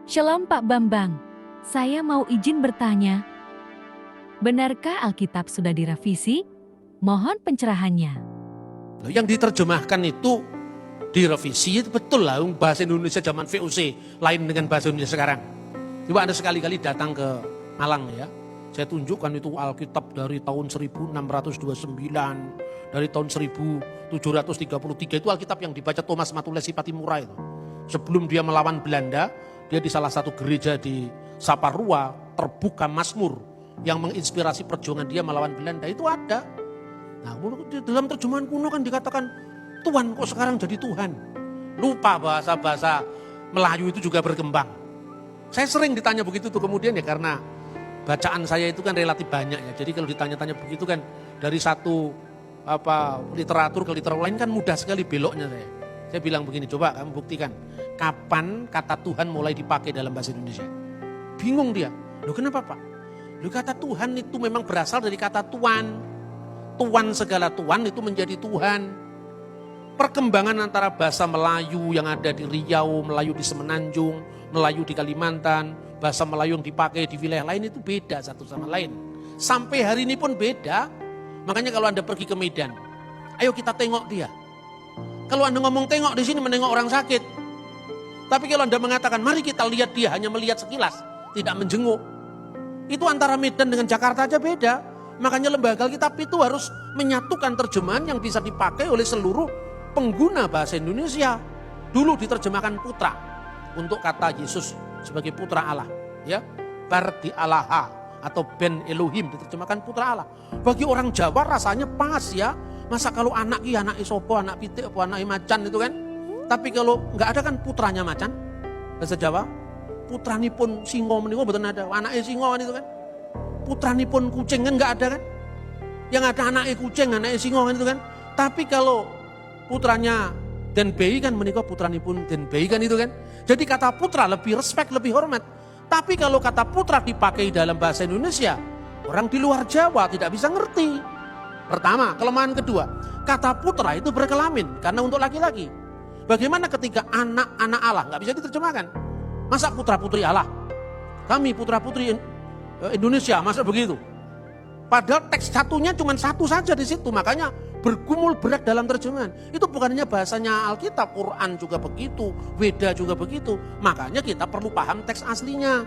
Shalom Pak Bambang, saya mau izin bertanya. Benarkah Alkitab sudah direvisi? Mohon pencerahannya. Yang diterjemahkan itu direvisi, itu betul lah. Bahasa Indonesia zaman VOC lain dengan bahasa Indonesia sekarang. Coba Anda sekali-kali datang ke Malang ya. Saya tunjukkan itu Alkitab dari tahun 1629, dari tahun 1733 itu Alkitab yang dibaca Thomas Matulesi Patimura itu. Sebelum dia melawan Belanda, dia di salah satu gereja di Saparua terbuka Mazmur yang menginspirasi perjuangan dia melawan Belanda, itu ada. Nah, dalam terjemahan kuno kan dikatakan Tuhan kok sekarang jadi Tuhan. Lupa bahasa-bahasa Melayu itu juga berkembang. Saya sering ditanya begitu tuh kemudian ya, karena bacaan saya itu kan relatif banyak ya. Jadi kalau ditanya-tanya begitu kan dari satu literatur ke literatur lain kan mudah sekali beloknya saya. Saya bilang begini, coba kamu buktikan kapan kata Tuhan mulai dipakai dalam bahasa Indonesia. Bingung dia. Loh kenapa Pak? Loh kata Tuhan itu memang berasal dari kata tuan. Tuan segala tuan itu menjadi Tuhan. Perkembangan antara bahasa Melayu yang ada di Riau, Melayu di Semenanjung, Melayu di Kalimantan, bahasa Melayu yang dipakai di wilayah lain itu beda satu sama lain. Sampai hari ini pun beda. Makanya kalau Anda pergi ke Medan, ayo kita tengok dia. Kalau Anda ngomong tengok di sini menengok orang sakit. Tapi kalau Anda mengatakan mari kita lihat dia, hanya melihat sekilas, tidak menjenguk. Itu antara Medan dengan Jakarta aja beda. Makanya lembaga Alkitab itu harus menyatukan terjemahan yang bisa dipakai oleh seluruh pengguna bahasa Indonesia. Dulu diterjemahkan putra untuk kata Yesus sebagai putra Allah, ya. Bardi Allaha atau Ben Elohim diterjemahkan putra Allah. Bagi orang Jawa rasanya pas ya. Masa kalau anak isopo, anak pitik, anak macan itu kan. Tapi kalau nggak ada kan putranya macan. Bahasa Jawa, putranipun singo menika mboten ada. Anake singo kan itu kan. Putranipun kucing kan nggak ada kan. Yang ada anake kucing, anake singo kan itu kan. Tapi kalau putranya Den Bei kan menika putranipun Den Bei kan itu kan. Jadi kata putra lebih respect, lebih hormat. Tapi kalau kata putra dipakai dalam bahasa Indonesia, orang di luar Jawa tidak bisa ngerti. Pertama, kelemahan kedua, kata putra itu berkelamin karena untuk laki-laki. Bagaimana ketika anak-anak Allah nggak bisa diterjemahkan? Masa putra putri Allah? Kami putra putri Indonesia, masa begitu? Padahal teks satunya cuma satu saja di situ, makanya bergumul berat dalam terjemahan. Itu bukan hanya bahasanya Alkitab, Quran juga begitu, Weda juga begitu. Makanya kita perlu paham teks aslinya.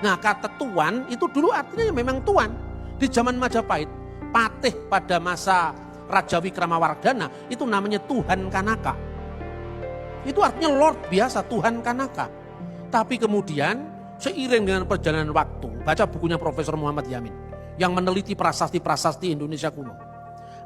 Nah, kata tuan itu dulu artinya memang tuan. Di zaman Majapahit, patih pada masa Raja Wikramawardhana itu namanya Tuhan Kanaka. Itu artinya Lord biasa, Tuhan Kanaka. Tapi kemudian seiring dengan perjalanan waktu, baca bukunya Profesor Muhammad Yamin yang meneliti prasasti-prasasti Indonesia kuno.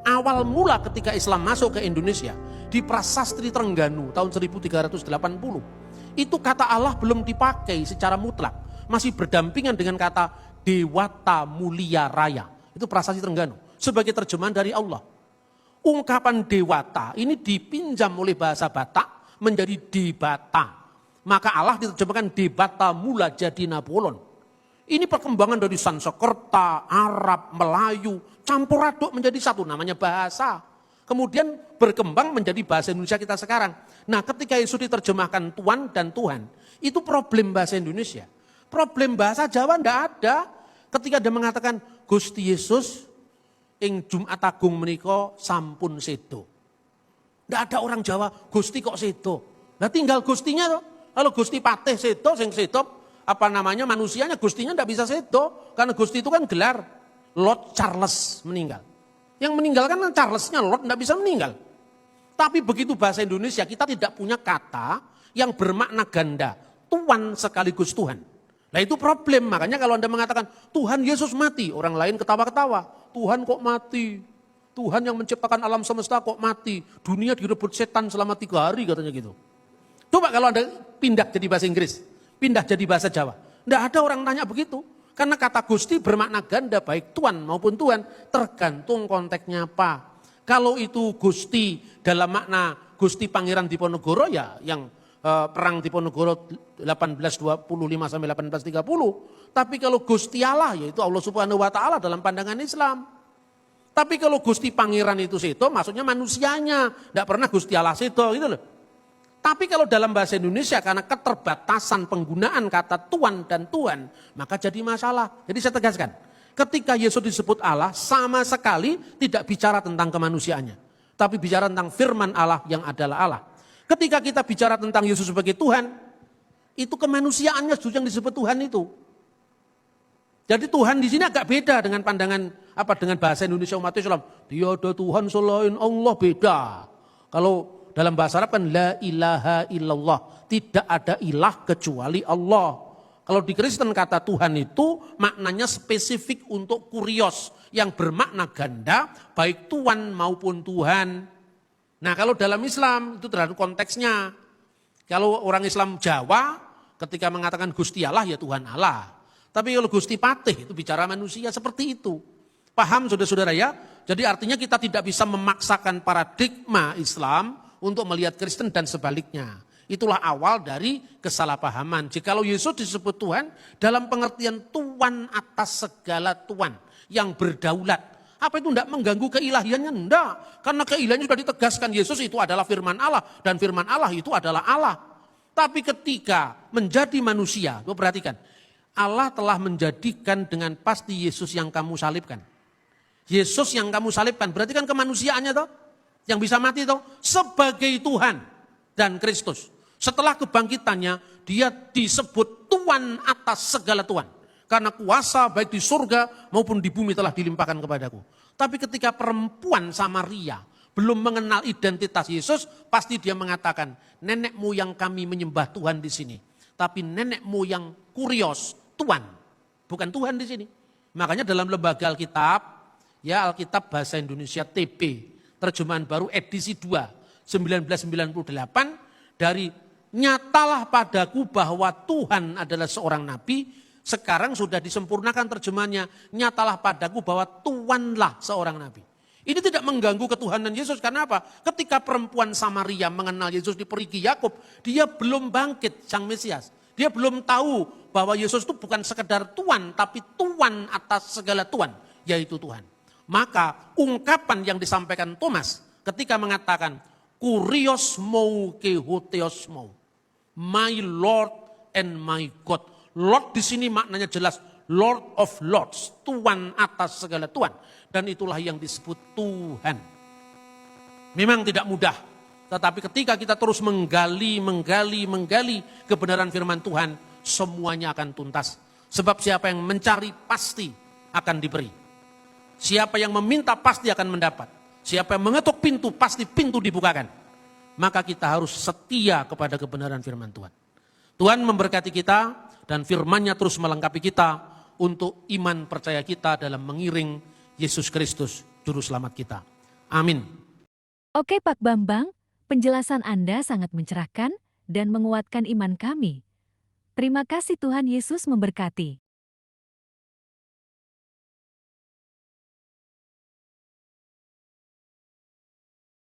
Awal mula ketika Islam masuk ke Indonesia di Prasasti Trengganu tahun 1380, itu kata Allah belum dipakai secara mutlak, masih berdampingan dengan kata Dewata Mulia Raya. Itu Prasasti Trengganu sebagai terjemahan dari Allah. Ungkapan Dewata ini dipinjam oleh bahasa Batak menjadi Debata. Maka Allah diterjemahkan Debata Mula Jadi Nabolon. Ini perkembangan dari Sanskerta, Arab, Melayu, campur aduk menjadi satu, namanya bahasa. Kemudian berkembang menjadi bahasa Indonesia kita sekarang. Nah, ketika Yesus diterjemahkan Tuan dan Tuhan, itu problem bahasa Indonesia. Problem bahasa Jawa enggak ada. Ketika dia mengatakan Gusti Yesus ing Jumat Agung menika sampun sedo. Enggak ada orang Jawa Gusti kok sedo. Nah tinggal Gustinya tuh. Kalau Gusti Patih sedo, sing sedo manusianya, Gustinya enggak bisa sedo. Karena Gusti itu kan gelar. Lord Charles meninggal. Yang meninggal kan Charlesnya, Lord enggak bisa meninggal. Tapi begitu bahasa Indonesia kita tidak punya kata yang bermakna ganda. Tuan sekaligus Tuhan. Nah itu problem, makanya kalau Anda mengatakan Tuhan Yesus mati, orang lain ketawa-ketawa. Tuhan kok mati? Tuhan yang menciptakan alam semesta kok mati? Dunia direbut setan selama 3 hari katanya gitu. Coba kalau Anda pindah jadi bahasa Inggris, pindah jadi bahasa Jawa. Tidak ada orang tanya begitu. Karena kata Gusti bermakna ganda baik Tuan maupun Tuhan, tergantung konteksnya apa. Kalau itu Gusti dalam makna Gusti Pangeran Diponegoro ya yang perang Diponegoro 1825 sampai 1830. Tapi kalau Gusti Allah yaitu Allah Subhanahu wa taala dalam pandangan Islam. Tapi kalau Gusti Pangeran itu seto maksudnya manusianya, tidak pernah Gusti Allah seto gitu loh. Tapi kalau dalam bahasa Indonesia karena keterbatasan penggunaan kata Tuhan dan Tuhan, maka jadi masalah. Jadi saya tegaskan, ketika Yesus disebut Allah sama sekali tidak bicara tentang kemanusiaannya. Tapi bicara tentang firman Allah yang adalah Allah. Ketika kita bicara tentang Yesus sebagai Tuhan, itu kemanusiaannya justru yang disebut Tuhan itu. Jadi Tuhan di sini agak beda dengan pandangan dengan bahasa Indonesia umat Islam. Tiada Tuhan selain Allah, beda. Kalau dalam bahasa Arab kan la ilaha illallah, tidak ada ilah kecuali Allah. Kalau di Kristen kata Tuhan itu maknanya spesifik untuk kurios yang bermakna ganda, baik Tuhan maupun Tuhan. Nah kalau dalam Islam itu terhadap konteksnya. Kalau orang Islam Jawa ketika mengatakan Gusti Allah ya Tuhan Allah. Tapi kalau Gusti Patih itu bicara manusia seperti itu. Paham saudara-saudara ya? Jadi artinya kita tidak bisa memaksakan paradigma Islam untuk melihat Kristen dan sebaliknya. Itulah awal dari kesalahpahaman. Jikalau Yesus disebut Tuhan dalam pengertian Tuhan atas segala Tuhan yang berdaulat. Apa itu tidak mengganggu keilahiannya? Tidak. Karena keilahiannya sudah ditegaskan Yesus itu adalah firman Allah. Dan firman Allah itu adalah Allah. Tapi ketika menjadi manusia, perhatikan. Allah telah menjadikan dengan pasti Yesus yang kamu salibkan. Yesus yang kamu salibkan berarti kan kemanusiaannya toh. Yang bisa mati toh sebagai Tuhan dan Kristus. Setelah kebangkitannya dia disebut Tuhan atas segala Tuhan. Karena kuasa baik di surga maupun di bumi telah dilimpahkan kepadaku. Tapi ketika perempuan Samaria belum mengenal identitas Yesus, pasti dia mengatakan, nenek moyang kami menyembah Tuhan di sini. Tapi nenek moyang kurios, Tuhan. Bukan Tuhan di sini. Makanya dalam lembaga Alkitab, ya Alkitab Bahasa Indonesia TP, terjemahan baru edisi 2, 1998, dari nyatalah padaku bahwa Tuhan adalah seorang nabi, sekarang sudah disempurnakan terjemahannya, nyatalah padaku bahwa Tuhanlah seorang nabi. Ini tidak mengganggu ketuhanan Yesus, karena apa? Ketika perempuan Samaria mengenal Yesus di perigi Yakub, dia belum bangkit sang Mesias. Dia belum tahu bahwa Yesus itu bukan sekedar Tuhan, tapi Tuhan atas segala Tuhan, yaitu Tuhan. Maka ungkapan yang disampaikan Thomas ketika mengatakan kurios mou ke hoteos mou, my Lord and my God. Lord di sini maknanya jelas Lord of Lords, Tuhan atas segala Tuhan, dan itulah yang disebut Tuhan. Memang tidak mudah, tetapi ketika kita terus menggali kebenaran firman Tuhan, semuanya akan tuntas. Sebab siapa yang mencari pasti akan diberi. Siapa yang meminta pasti akan mendapat. Siapa yang mengetuk pintu pasti pintu dibukakan. Maka kita harus setia kepada kebenaran firman Tuhan. Tuhan memberkati kita dan firman-Nya terus melengkapi kita untuk iman percaya kita dalam mengiring Yesus Kristus juru selamat kita. Amin. Oke Pak Bambang, penjelasan Anda sangat mencerahkan dan menguatkan iman kami. Terima kasih, Tuhan Yesus memberkati.